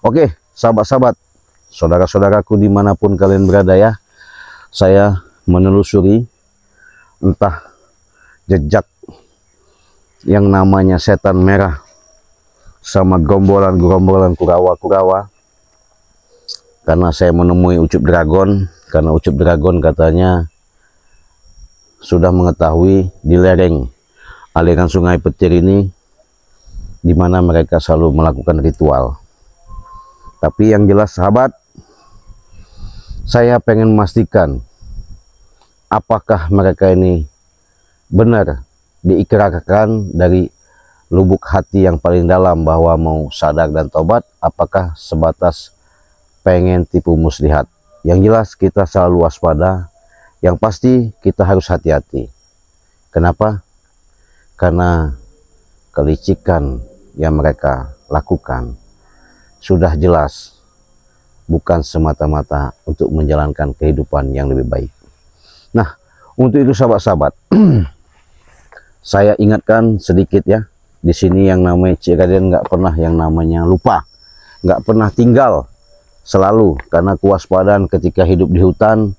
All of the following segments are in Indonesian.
Oke, sahabat-sahabat, saudara-saudaraku dimanapun kalian berada ya, saya menelusuri entah jejak yang namanya setan merah sama gombolan-gombolan kurawa-kurawa, karena saya menemui Ucup Dragon, karena Ucup Dragon katanya sudah mengetahui di lereng aliran Sungai Petir ini di mana mereka selalu melakukan ritual. Tapi yang jelas sahabat, saya pengen memastikan apakah mereka ini benar diikrarkan dari lubuk hati yang paling dalam bahwa mau sadar dan tobat, apakah sebatas pengen tipu muslihat. Yang jelas kita selalu waspada, yang pasti kita harus hati-hati. Kenapa? Karena kelicikan yang mereka lakukan sudah jelas bukan semata-mata untuk menjalankan kehidupan yang lebih baik. Nah, untuk itu sahabat-sahabat, saya ingatkan sedikit ya, di sini yang namanya Cik Raden nggak pernah yang namanya lupa, nggak pernah tinggal, selalu karena kewaspadaan ketika hidup di hutan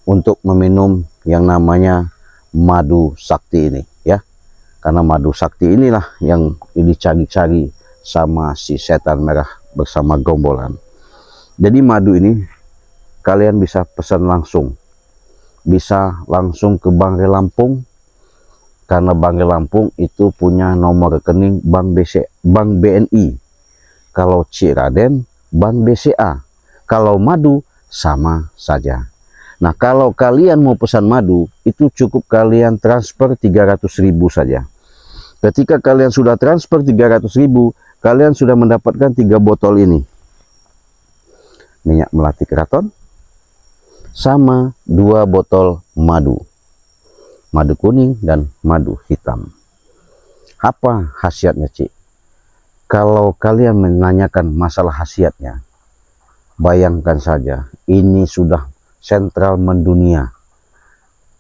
untuk meminum yang namanya madu sakti ini ya, karena madu sakti inilah yang dicari-cari sama si setan merah bersama gombolan. Jadi madu ini kalian bisa pesan langsung, bisa langsung ke Bank Lampung, karena Bank Lampung itu punya nomor rekening Bank BNI. Kalau Cik Raden Bank BCA. Kalau madu sama saja. Nah, kalau kalian mau pesan madu itu cukup kalian transfer 300.000 saja. Ketika kalian sudah transfer 300.000, kalian sudah mendapatkan 3 botol ini. Minyak melati keraton sama 2 botol madu. Madu kuning dan madu hitam. Apa khasiatnya, Cik? Kalau kalian menanyakan masalah khasiatnya, bayangkan saja, ini sudah sentral mendunia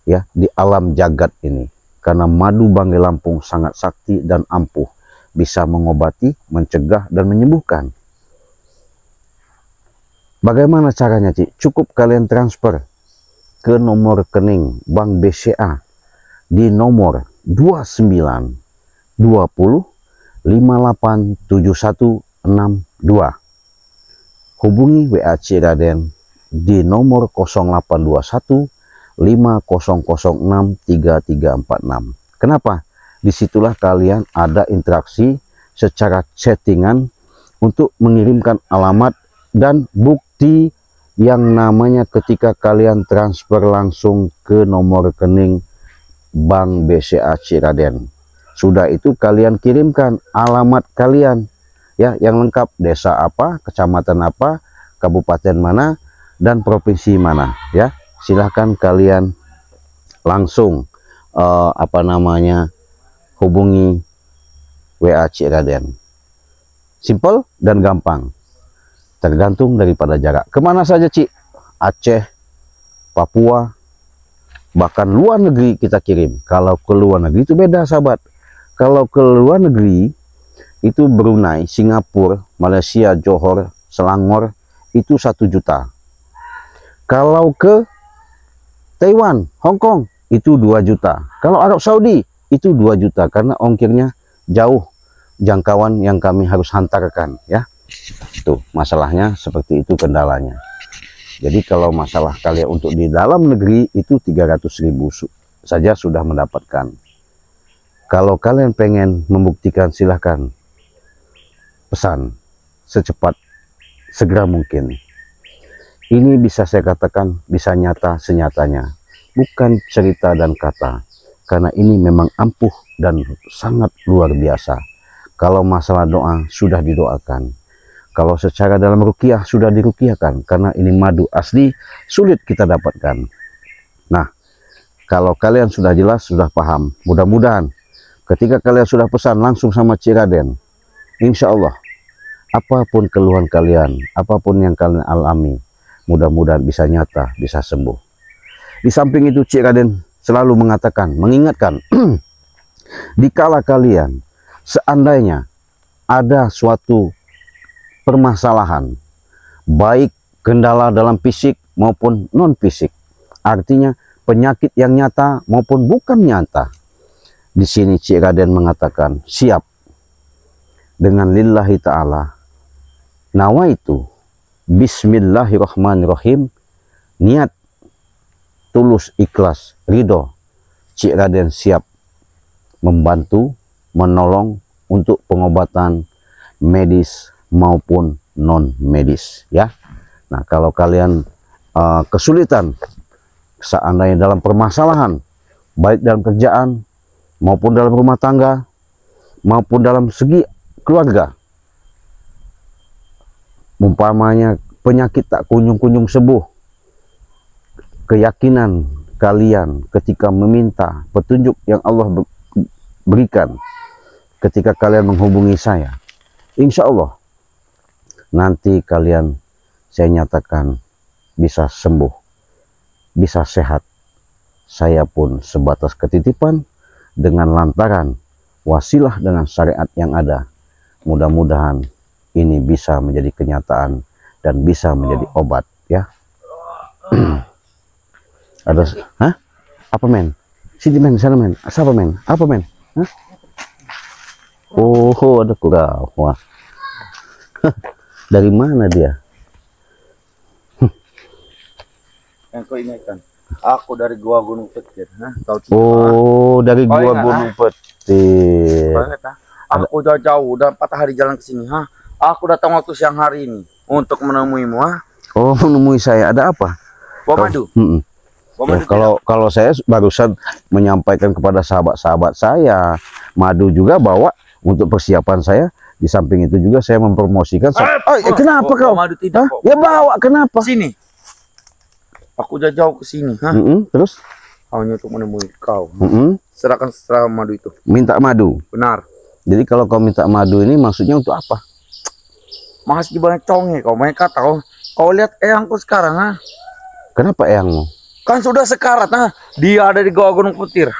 ya di alam jagat ini. Karena madu Bank Lampung sangat sakti dan ampuh, bisa mengobati, mencegah dan menyembuhkan. Bagaimana caranya, Cik? Cukup kalian transfer ke nomor rekening Bank BCA di nomor 29 20 587162. Hubungi WA Cik Raden di nomor 0821 5006 3346. Kenapa? Disitulah kalian ada interaksi secara chattingan untuk mengirimkan alamat dan bukti yang namanya ketika kalian transfer langsung ke nomor rekening Bank BCA Cik Raden. Sudah itu kalian kirimkan alamat kalian ya yang lengkap, desa apa, kecamatan apa, kabupaten mana dan provinsi mana ya. Silahkan kalian langsung hubungi WA Cik Raden. Simple dan gampang, tergantung daripada jarak. Kemana saja, Cik? Aceh, Papua, bahkan luar negeri kita kirim. Kalau ke luar negeri itu beda sahabat. Kalau ke luar negeri itu Brunei, Singapura, Malaysia, Johor, Selangor itu 1 juta. Kalau ke Taiwan, Hong Kong itu 2 juta. Kalau Arab Saudi itu 2 juta karena ongkirnya jauh jangkauan yang kami harus hantarkan ya. Tuh masalahnya seperti itu, kendalanya. Jadi kalau masalah kalian untuk di dalam negeri itu 300.000 saja sudah mendapatkan. Kalau kalian pengen membuktikan, silahkan pesan segera mungkin. Ini bisa saya katakan bisa nyata senyatanya, bukan cerita dan kata, karena ini memang ampuh dan sangat luar biasa. Kalau masalah doa sudah didoakan, kalau secara dalam ruqyah sudah diruqyahkan, karena ini madu asli sulit kita dapatkan. Nah, kalau kalian sudah jelas, sudah paham, mudah-mudahan ketika kalian sudah pesan langsung sama Cik Raden, insya Allah apapun keluhan kalian, apapun yang kalian alami, mudah-mudahan bisa nyata, bisa sembuh. Di samping itu Cik Raden selalu mengatakan, mengingatkan, dikala kalian seandainya ada suatu permasalahan, baik kendala dalam fisik maupun non fisik, artinya penyakit yang nyata maupun bukan nyata. Di sini Cik Raden mengatakan siap dengan lillahi ta'ala, nawaitu bismillahirrahmanirrahim, niat tulus ikhlas ridho. Cik Raden siap membantu, menolong untuk pengobatan medis maupun non medis ya. Nah, kalau kalian kesulitan seandainya dalam permasalahan, baik dalam kerjaan maupun dalam rumah tangga maupun dalam segi keluarga, umpamanya penyakit tak kunjung-kunjung sembuh, keyakinan kalian ketika meminta petunjuk yang Allah berikan ketika kalian menghubungi saya, insya Allah nanti kalian saya nyatakan bisa sembuh, bisa sehat. Saya pun sebatas ketitipan dengan lantaran wasilah dengan syariat yang ada. Mudah-mudahan ini bisa menjadi kenyataan dan bisa menjadi obat ya. Ada apa men? Sini men, sana men. Siapa men? Apa men? Hah? Oh, ada kurang. Wah. Dari mana dia? Yang kau ingatkan, aku dari gua Gunung Petir. Oh, dari gua Gunung Petir. Aku udah jauh, udah 4 hari jalan ke sini. Aku datang waktu siang hari ini untuk menemuimu. Oh, menemui saya. Ada apa? Bawa madu. Ya, kalau saya barusan menyampaikan kepada sahabat-sahabat saya, madu juga bawa untuk persiapan saya. Di samping itu juga saya mempromosikan. Kenapa kau? Madu tidak. Ya bawa, kenapa? Sini. Aku udah jauh ke sini. Terus? Hanya untuk menemui kau. Serahkan madu itu. Minta madu. Benar. Jadi kalau kau minta madu ini maksudnya untuk apa? Masih banyak conge kau. Banyak kata kau lihat eyangku sekarang. Kenapa eyangmu? Kan sudah sekarat. Dia ada di Goa Gunung Petir.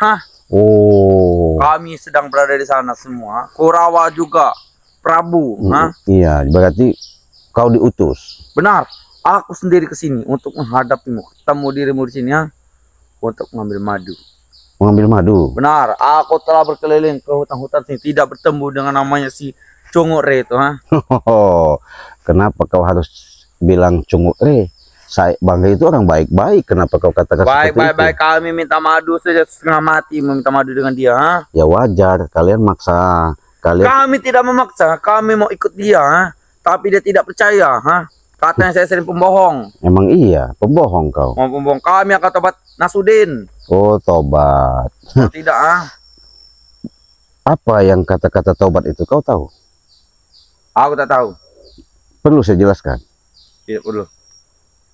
Oh. Kami sedang berada di sana semua. Kurawa juga. Prabu. Iya, berarti kau diutus. Benar. Aku sendiri ke sini untuk menghadapimu, ketemu dirimu di sini untuk mengambil madu. Mengambil madu. Benar. Aku telah berkeliling ke hutan-hutan sini, tidak bertemu dengan namanya si Cungure itu. Kenapa kau harus bilang Cungure? Bangga itu orang baik-baik. Kenapa kau katakan seperti itu? Baik. Kami minta madu saja setengah mati, meminta madu dengan dia. Ya wajar. Kalian maksa. Kami tidak memaksa, kami mau ikut dia, tapi dia tidak percaya. Katanya saya sering pembohong. Emang iya, pembohong kau. Mau pembohong, kami akan tobat Nasudin. Oh, tobat. Tidak. Apa yang kata-kata tobat itu kau tahu? Aku tak tahu. Perlu saya jelaskan? Tidak perlu.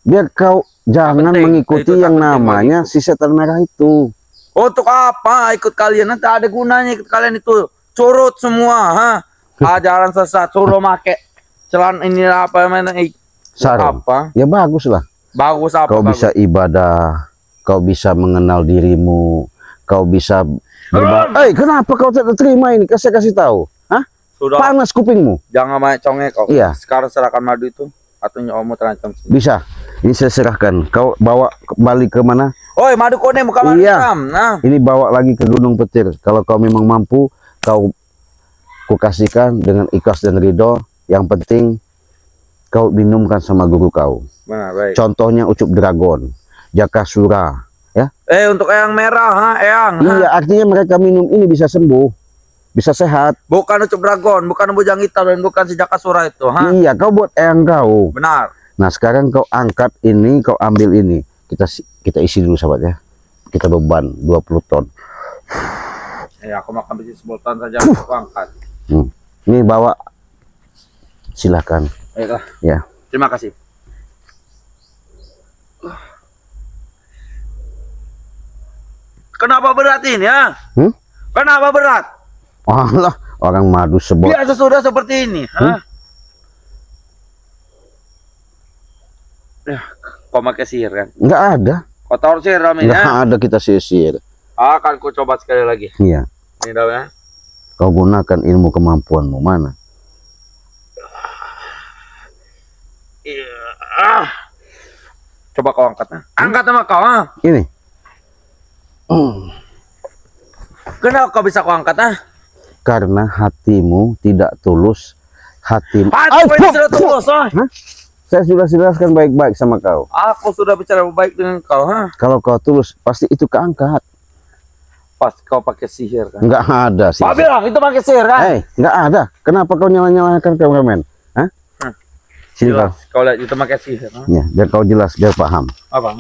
Biar kau jangan mengikuti yang namanya si setan merah itu. Untuk apa ikut kalian? Nanti ada gunanya ikut kalian itu. Curut semua, ajaran sesat, suruh make celana ini apa sarung. Apa? Ya bagus lah. Bagus apa? Kau bisa ibadah, kau bisa mengenal dirimu, kau bisa kenapa kau tidak terima ini? Saya kasih tahu. Sudah. Panas kupingmu. Jangan banyak conge kau. Iya. Sekarang serahkan madu itu atau nyawamu terancam. Bisa. Ini saya serahkan. Kau bawa kembali ke mana? Oi, madu kone bukan madu hitam. Ini bawa lagi ke Gunung Petir. Kalau kau memang mampu, kau kasihkan dengan ikhlas dan ridho. Yang penting kau minumkan sama guru kau. Benar, baik. Contohnya Ucup Dragon, Jakasura, ya. Untuk eyang merah, eyang. Iya, artinya mereka minum ini bisa sembuh, bisa sehat. Bukan Ucup Dragon, bukan bujang hitam dan bukan si Jakasura itu. Iya, kau buat eyang kau. Benar. Nah, sekarang kau angkat ini, kau ambil ini. Kita isi dulu sahabat ya. Kita beban 20 ton. Ya, aku makan biji seboltan saja aku angkat. Ini bawa, silakan. Baiklah. Ya. Terima kasih. Kenapa berat ini ya? Kenapa berat? Allah, orang madu sebol. Biasa sudah seperti ini. Ya, kau pakai sihir kan? Enggak ada. Kau taruh sihir dalam ini ya? Enggak ada kita sihir. Akan ku coba sekali lagi. Iya. Ini daunnya. Kau gunakan ilmu kemampuanmu mana? Ah. Coba kau angkat. Angkat sama kau. Ini. Kenapa kau bisa kau angkat? Karena hatimu tidak tulus. Hatimu. Hati ini sudah tulus. Saya sudah jelaskan baik-baik sama kau. Aku sudah bicara baik dengan kau. Kalau kau tulus, pasti itu keangkat. Pas kau pakai sihir kan? Enggak ada sih. Kau bilang itu pakai sihir kan? Enggak ada. Kenapa kau nyala-nyalakan kameramen? Sini kau. Kau lihat itu pakai sihir. Ya, biar kau jelas, biar paham. Apa?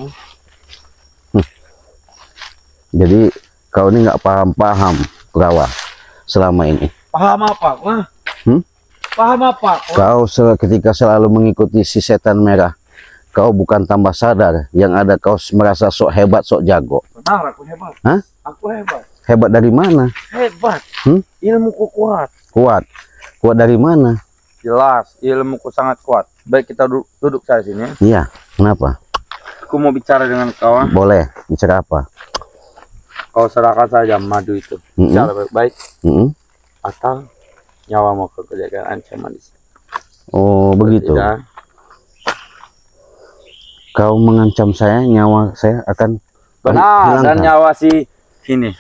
Jadi kau ini nggak paham Kurawa selama ini. Paham apa? Paham apa? Kau ketika selalu mengikuti si setan merah. Kau bukan tambah sadar, yang ada kau merasa sok hebat, sok jago. Benar, aku hebat. Aku hebat. Hebat dari mana? Hebat. Ilmuku kuat. Kuat. Kuat dari mana? Jelas, ilmuku sangat kuat. Baik, kita duduk saya sini. Iya, kenapa? Aku mau bicara dengan kau. Boleh, bicara apa? Kau serahkan saja madu itu. Bicara baik-baik. Atau nyawa mau kau kerjakan ancaman di sini. Oh, begitu. Tidak. Kau mengancam saya, nyawa saya akan benar, dan nyawa si ini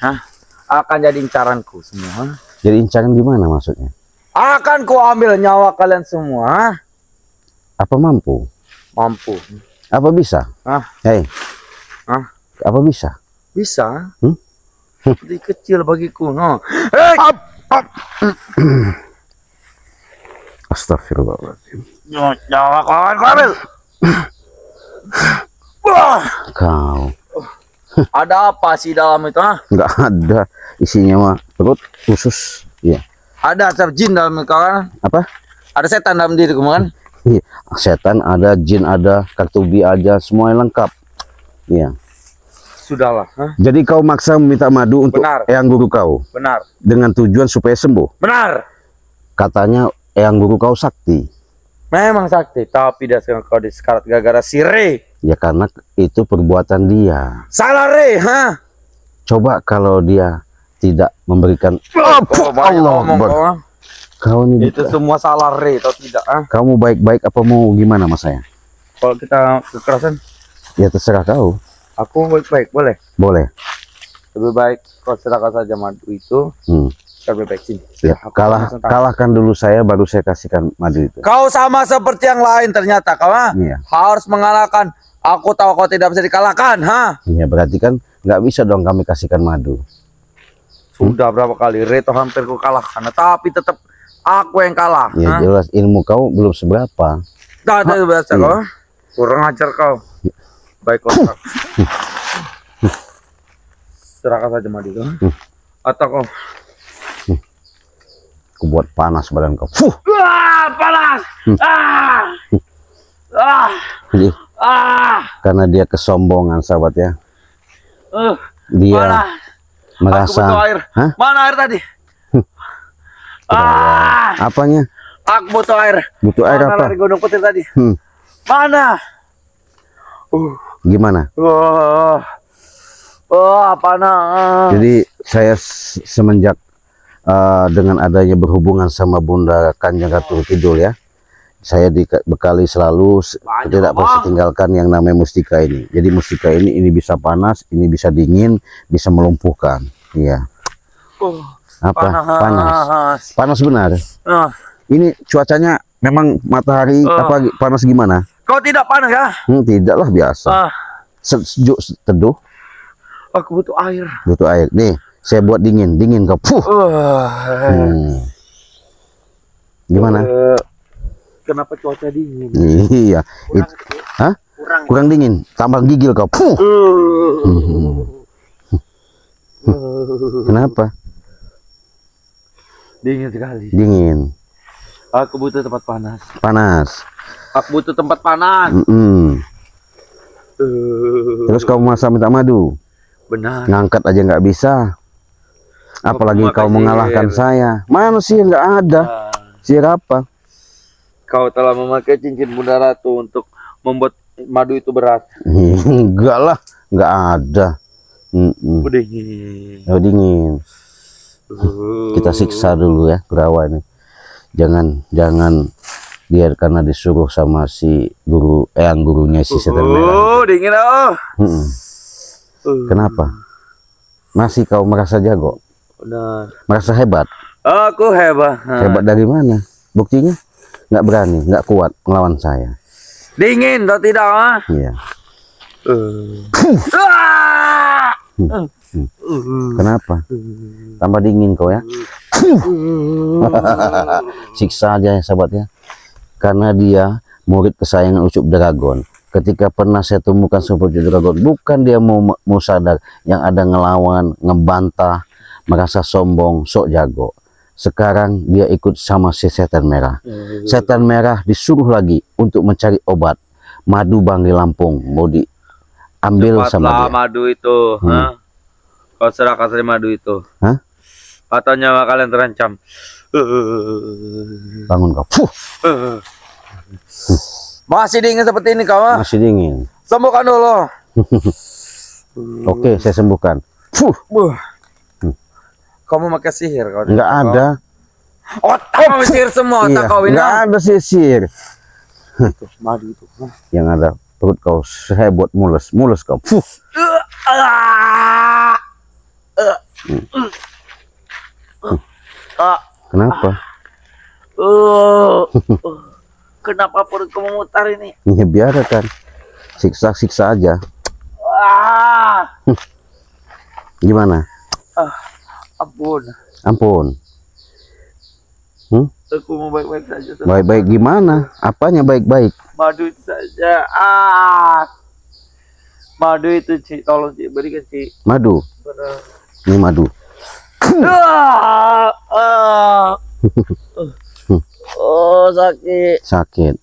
akan jadi incaranku semua. Jadi incaran gimana maksudnya? Akan ku ambil nyawa kalian semua. Apa mampu? Mampu. Apa bisa? Hei. Apa bisa? Bisa. Jadi kecil bagiku. Astagfirullahaladzim. Nyawa kawan ku ambil. Kau. Ada apa sih dalam itu? Nggak ada, isinya mah perut usus. Iya. Ada asap jin dalam itu kan? Apa? Ada setan dalam diriku kan? Iya. Setan ada, jin ada, kartubi aja, semua lengkap. Iya. Sudahlah. Jadi kau maksa meminta madu untuk benar. eyang guru kau. Benar. Dengan tujuan supaya sembuh. Benar. Katanya eyang guru kau sakti. Memang sakti, tapi dia sekarang kau disekarat gara-gara si Re. Ya karena itu perbuatan dia. Salah Re, Coba kalau dia tidak memberikan Allah Akbar. Kau ini itu semua salah Re atau tidak? Kamu baik-baik apa mau gimana mas saya? Kalau kita kekerasan? Ya terserah kau. Aku baik-baik, boleh? Boleh. Lebih baik kau serahkan saja madu itu. Lebih baik sini. Ya, kalahkan dulu saya, baru saya kasihkan madu itu. Kau sama seperti yang lain ternyata kau Iya. harus mengalahkan. Aku tahu kau tidak bisa dikalahkan, Iya, berarti kan nggak bisa dong kami kasihkan madu. Sudah berapa kali Reto hampir ku kalahkan, tapi tetap aku yang kalah. Ya jelas ilmu kau belum seberapa. Tak ada biasa kau. Kurang ajar kau. Baik kau. Serahkan saja madu itu. Atau kau Aku buat panas badan kau. Panas. Jadi, karena dia kesombongan sahabat ya. Dia merasa. Aku butuh air. Mana air tadi? Apanya? Aku butuh air. Butuh air apa? Dari gunung putih tadi. Mana? Gimana? Panas. Jadi saya semenjak dengan adanya berhubungan sama Bunda Kanjeng Ratu Kidul ya, saya dibekali selalu tidak bisa tinggalkan yang namanya mustika ini. Jadi mustika ini bisa panas, ini bisa dingin, bisa melumpuhkan. Iya. Apa? Panas benar. Ini cuacanya memang matahari apa panas gimana? Kau tidak panas ya? Tidaklah biasa. Sejuk teduh. Aku butuh air. Butuh air. Nih, saya buat dingin kau. Gimana? Kenapa cuaca dingin? Iya. Kurang dingin. Tambah gigil kau. Kenapa? Dingin sekali. Dingin. Aku butuh tempat panas. Panas. Aku butuh tempat panas. Terus kau masa minta madu? Benar. Ngangkat aja nggak bisa. Apalagi kau mengalahkan saya. Mana sih nggak ada. Siapa? Kau telah memakai cincin Bunda Ratu untuk membuat madu itu berat. Enggak lah, nggak ada. Dingin. Oh, dingin. Kita siksa dulu ya Kurawa ini. Jangan Dia karena disuruh sama si guru, yang gurunya si setan merah. Oh, dingin oh. Kenapa? Masih kau merasa jago? Benar. Merasa hebat? Aku hebat. Hebat dari mana? Buktinya nggak berani, nggak kuat melawan saya. Dingin atau tidak? Iya. Kenapa? Tambah dingin kau ya? Siksa aja ya sahabat ya. Karena dia murid kesayangan Ucup Dragon. Ketika pernah saya temukan sama Ucup Dragon, bukan dia mau sadar, yang ada ngelawan, ngebantah, merasa sombong, sok jago. Sekarang dia ikut sama si setan merah. Setan merah disuruh lagi untuk mencari obat madu Bangli Lampung, mau diambil sama dia. Madu itu, kau serahkan saja madu itu. Atau nyawa kalian terancam. Bangun kau. Masih dingin seperti ini kau? Masih dingin. Sembuhkan dulu. Oke, saya sembuhkan. Kamu pakai sihir kau? Enggak ada. Otak kau sihir semua, otak kau ini. Enggak ada sihir. Madu itu. Yang ada perut kau sehebot mules kau. Kenapa? Kenapa perut kamu memutar ini? Ya biarkan. Siksa-siksa aja. Gimana? Ampun. Ampun. Aku mau baik-baik saja. Baik-baik gimana? Apanya baik-baik? Madu itu saja. Madu itu, Ci. Tolong, Ci. Berikan, Ci. Madu. Benar. Ini madu. Oh, sakit. Sakit.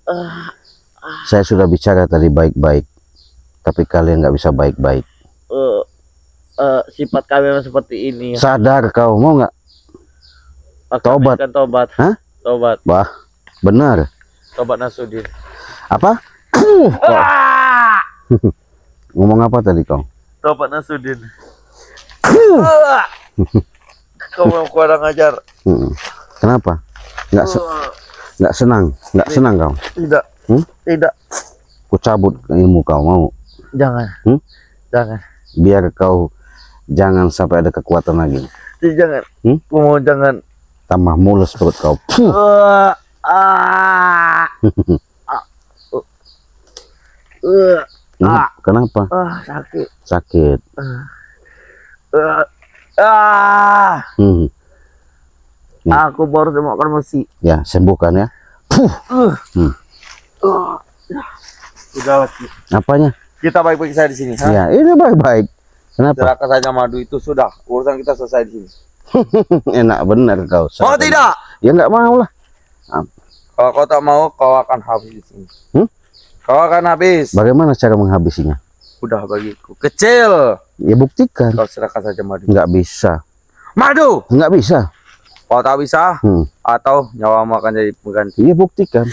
Saya sudah bicara tadi baik-baik, tapi kalian nggak bisa baik-baik. Sifat kami memang seperti ini. Sadar kau, mau nggak? Tobat. Tobat. Hah? Tobat. Wah, benar. Tobat Nasudin. Apa? Ngomong apa tadi kau? Tobat Nasudin. Kau mau kurang ajar. Kenapa? Nggak senang kau? Tidak. Tidak. Ku cabut ilmu kau, mau? Jangan. Jangan. Biar kau jangan sampai ada kekuatan lagi. Jangan. Ku mau jangan. Tambah mulus perut kau. Kenapa? Sakit. Sakit. Aku baru makan besi. Ya, sembuhkan ya. Udah lagi. Apanya? Kita baik-baik saja di sini. Ya, ini baik-baik. Kenapa? Serahkan saja madu itu, sudah. Urusan kita selesai di sini. Enak benar kau. Mau tidak? Ya nggak mau lah. Kalau kau tak mau, kau akan habis di sini. Kau akan habis. Bagaimana cara menghabisinya? Udah bagiku. Kecil. Ya buktikan. Kau serahkan saja madu. Nggak bisa. Madu. Nggak bisa. Kau tak bisa, atau nyawamu akan jadi pengganti. Iya buktikan.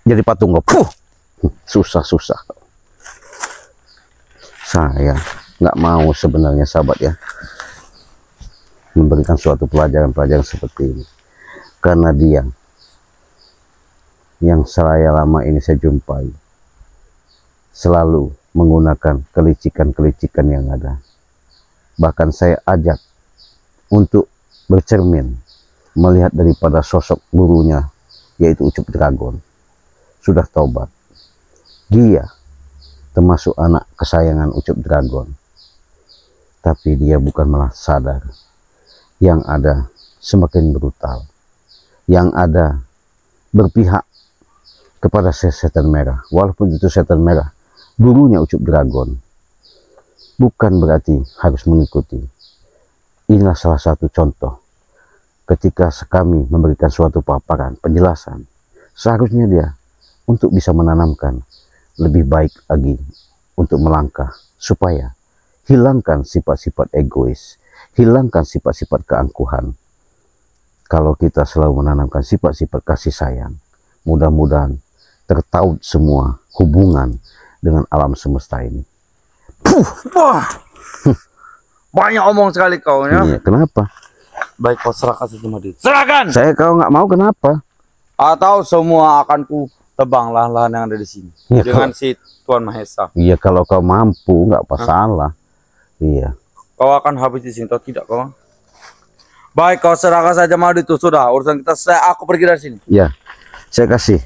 Jadi patung kau. Susah. Saya nggak mau sebenarnya sahabat ya, memberikan suatu pelajaran seperti ini. Karena dia yang saya lama ini saya jumpai selalu menggunakan kelicikan-kelicikan yang ada. Bahkan saya ajak untuk bercermin, melihat daripada sosok gurunya, yaitu Ucup Dragon. Sudah tobat. Dia termasuk anak kesayangan Ucup Dragon. Tapi dia bukan malah sadar. Yang ada semakin brutal. Yang ada berpihak kepada setan merah. Walaupun itu setan merah, gurunya Ucup Dragon. Bukan berarti harus mengikuti. Inilah salah satu contoh. Ketika kami memberikan suatu paparan, penjelasan, seharusnya dia untuk bisa menanamkan lebih baik lagi untuk melangkah, supaya hilangkan sifat-sifat egois, hilangkan sifat-sifat keangkuhan. Kalau kita selalu menanamkan sifat-sifat kasih sayang, mudah-mudahan tertaut semua hubungan dengan alam semesta ini. Wah, banyak omong sekali kau ya. Iya, kenapa? Baik, kau serahkan saja madu. Serahkan. Saya kau nggak mau, kenapa? Atau semua akan ku tebang lahan-lahan yang ada di sini Ya, dengan si Tuan Mahesa. Iya, kalau kau mampu nggak masalah. Iya. Kau akan habis di sini atau tidak kau? Baik, kau serahkan saja madu itu, sudah urusan kita. Aku pergi dari sini. Ya, saya kasih.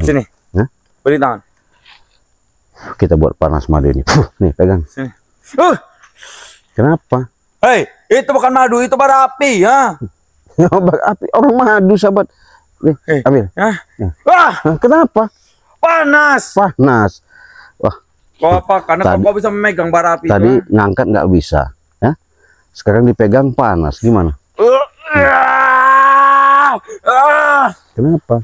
Sini. Hah? Beri tangan. Kita buat panas madu ini. Nih, pegang. Sini. Kenapa? Hei, itu bukan madu, itu bara api, ya. Obat api, orang madu, sahabat. Nih, ambil. Ya. Ya. Wah, Kenapa? panas. Panas. Wah, Kau apa? Karena kau bisa memegang bara api. tadi ngangkat nggak bisa, ya? Sekarang dipegang panas, gimana? Kenapa?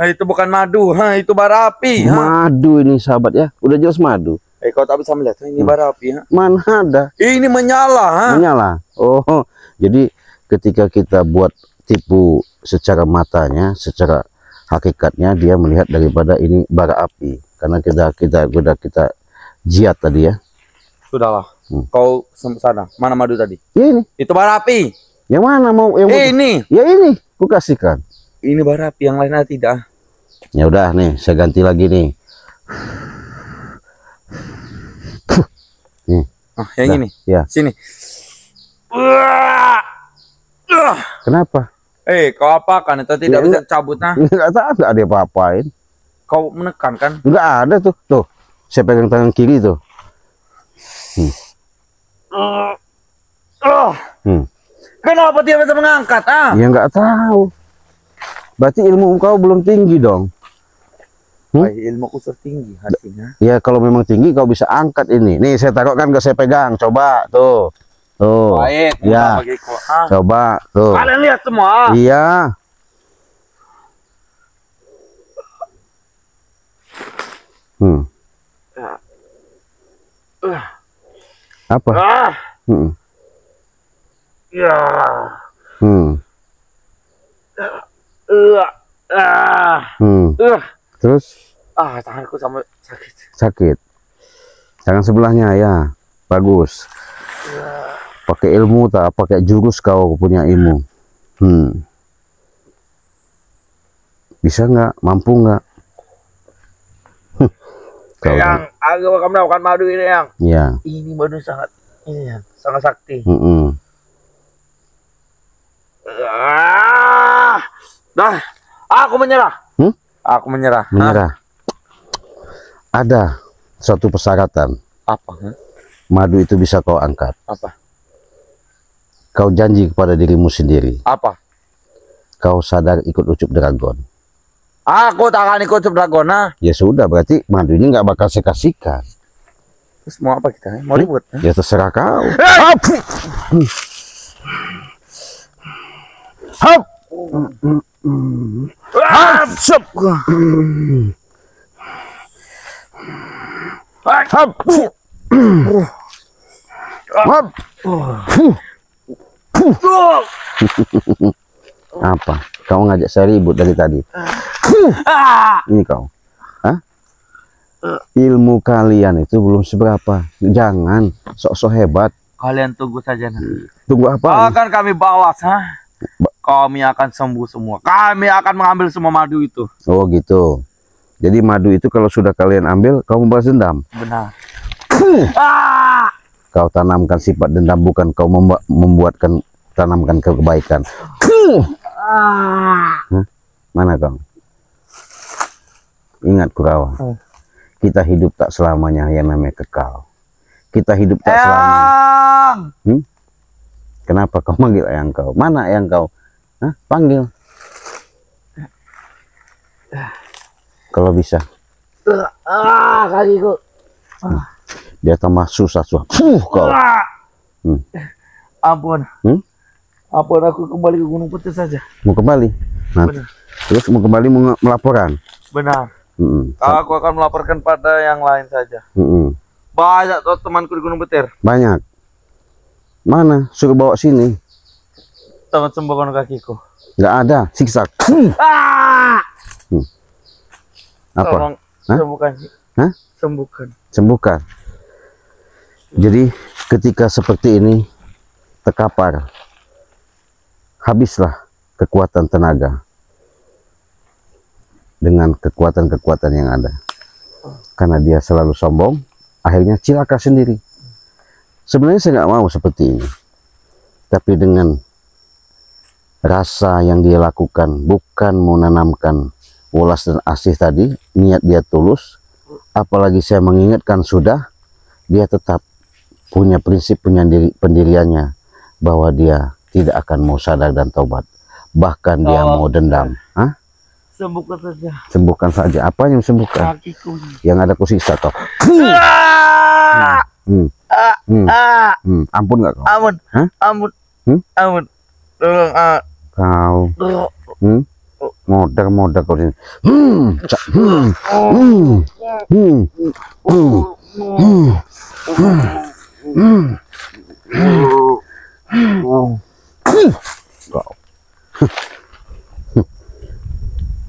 Itu bukan madu, itu bara api. Madu ini, sahabat, ya. Udah jelas madu. Kau tak bisa melihat, ini bara api. Mana ada? Ini menyala. Menyala. Oh, jadi ketika kita buat tipu secara matanya, secara hakikatnya dia melihat daripada ini bara api. Karena kita jiat tadi, ya. Sudahlah. Kau sana. Mana madu tadi? Ya ini. Itu bara api. Yang mana mau? Yang Ini. Ya ini, ku kasihkan. Ini bara api, yang lainnya tidak. Ya udah nih, saya ganti lagi nih. Nih. Yang ini. Ya. Sini. Kenapa? Kau apakan? Itu tidak bisa cabut, nah. Enggak ada apa-apain. Kau menekan kan? Enggak ada tuh. Tuh, saya pegang tangan kiri tuh. Kenapa dia bisa mengangkat? Ya nggak tahu. Berarti ilmu kau belum tinggi dong. Ilmuku tertinggi hatinya. Ya kalau memang tinggi kau bisa angkat ini. Nih saya taruhkan, ke saya pegang. Coba tuh. Tuh. Baik. Ya. Bagiku. Coba tuh. Kalian lihat semua. Iya. Apa? Ya. Terus? Tanganku sampai sakit. Sakit. Tangan sebelahnya, ya. Bagus. Pakai ilmu tak? Pakai jurus kau punya ilmu. Bisa nggak? Mampu nggak? Yang aku akan melakukan madu ini, yang. Ya. Ini madu sangat sakti. Dah, aku menyerah. Aku menyerah. Menyerah. Ada suatu persyaratan. Apa? Madu itu bisa kau angkat. Apa? Kau janji kepada dirimu sendiri. Apa? Kau sadar ikut Ucup Dragon. Aku tak akan ikut Ucup Dragon, Ya sudah, berarti madu ini nggak bakal saya kasihkan. Terus mau apa kita? Mau ribut? Ya terserah kau. Hap. Sup. Apa? Kau ngajak saya ribut dari tadi. Ini kau. Hah? Ilmu kalian itu belum seberapa. Jangan sok-sok hebat. Kalian tunggu saja nanti. Tunggu apa? Akan kami balas, Kami akan sembuh semua. Kami akan mengambil semua madu itu. Oh gitu. Jadi madu itu kalau sudah kalian ambil, kau membalas dendam. Benar. Kau tanamkan sifat dendam, bukan kau tanamkan kebaikan. Mana kau? Ingat Kurawa, kita hidup tak selamanya yang namanya kekal. Kita hidup tak selamanya. Kenapa kau manggil ayang kau? Mana ayang kau? Panggil. Kalau bisa. Kakiku. Dia tambah susah. Kau. Ampun. Ampun, aku kembali ke Gunung Putih saja. Mau kembali? Nah, terus mau kembali melaporkan? Benar. Aku akan melaporkan pada yang lain saja. Banyak tuh temanku di Gunung Petir. Banyak. Mana? Suruh bawa sini. Tangan sembuhkan kakiku. Nggak ada. Siksa. Apa? Tolong sembuhkan. Hah? Sembuhkan. Sembuhkan. Jadi ketika seperti ini terkapar, habislah kekuatan tenaga dengan kekuatan-kekuatan yang ada. Karena dia selalu sombong, akhirnya cilaka sendiri. Sebenarnya saya nggak mau seperti ini, tapi dengan rasa yang dia lakukan, bukan menanamkan welas dan asih tadi, niat dia tulus, apalagi saya mengingatkan sudah, dia tetap punya prinsip pendiriannya bahwa dia tidak akan mau sadar dan taubat, bahkan dia mau dendam. Hah? Sembuhkan saja. Sembuhkan saja. Apa yang sembuhkan? Kakiku. Yang ada kusiksa toh. Ampun nggak kau? Ampun. Hah? Ampun. Hmm? Ampun. Tolong. Kau modar kau sini.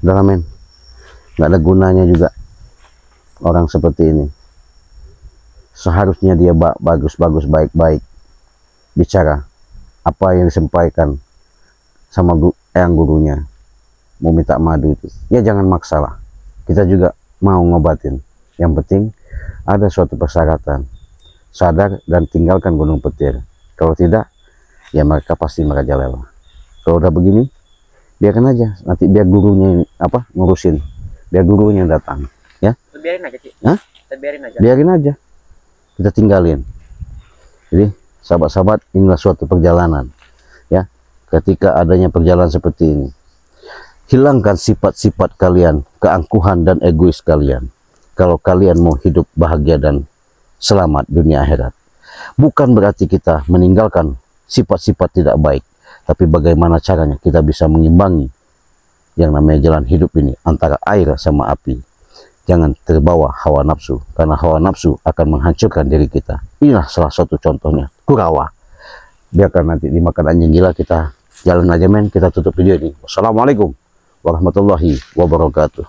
Udah men, nggak ada gunanya juga orang seperti ini. Seharusnya dia bagus-bagus, baik-baik bicara apa yang disampaikan sama yang gurunya, mau minta madu itu ya jangan maksa lah, kita juga mau ngobatin. Yang penting ada suatu persyaratan, sadar dan tinggalkan gunung petir. Kalau tidak ya mereka pasti merajalela. Kalau udah begini biarkan aja, nanti biar gurunya ini apa ngurusin, biar gurunya datang ya. Biarin aja, Ci. Hah? Biarin aja. Biarin aja, kita tinggalin. Jadi sahabat-sahabat, inilah suatu perjalanan ya. Ketika adanya perjalanan seperti ini, hilangkan sifat-sifat kalian, keangkuhan dan egois kalian, kalau kalian mau hidup bahagia dan selamat dunia akhirat. Bukan berarti kita meninggalkan sifat-sifat tidak baik, tapi bagaimana caranya kita bisa mengimbangi yang namanya jalan hidup ini antara air sama api. Jangan terbawa hawa nafsu, karena hawa nafsu akan menghancurkan diri kita. Inilah salah satu contohnya, Kurawa. Biarkan nanti dimakan anjing gila, kita jalan aja men, kita tutup video ini. Wassalamualaikum warahmatullahi wabarakatuh.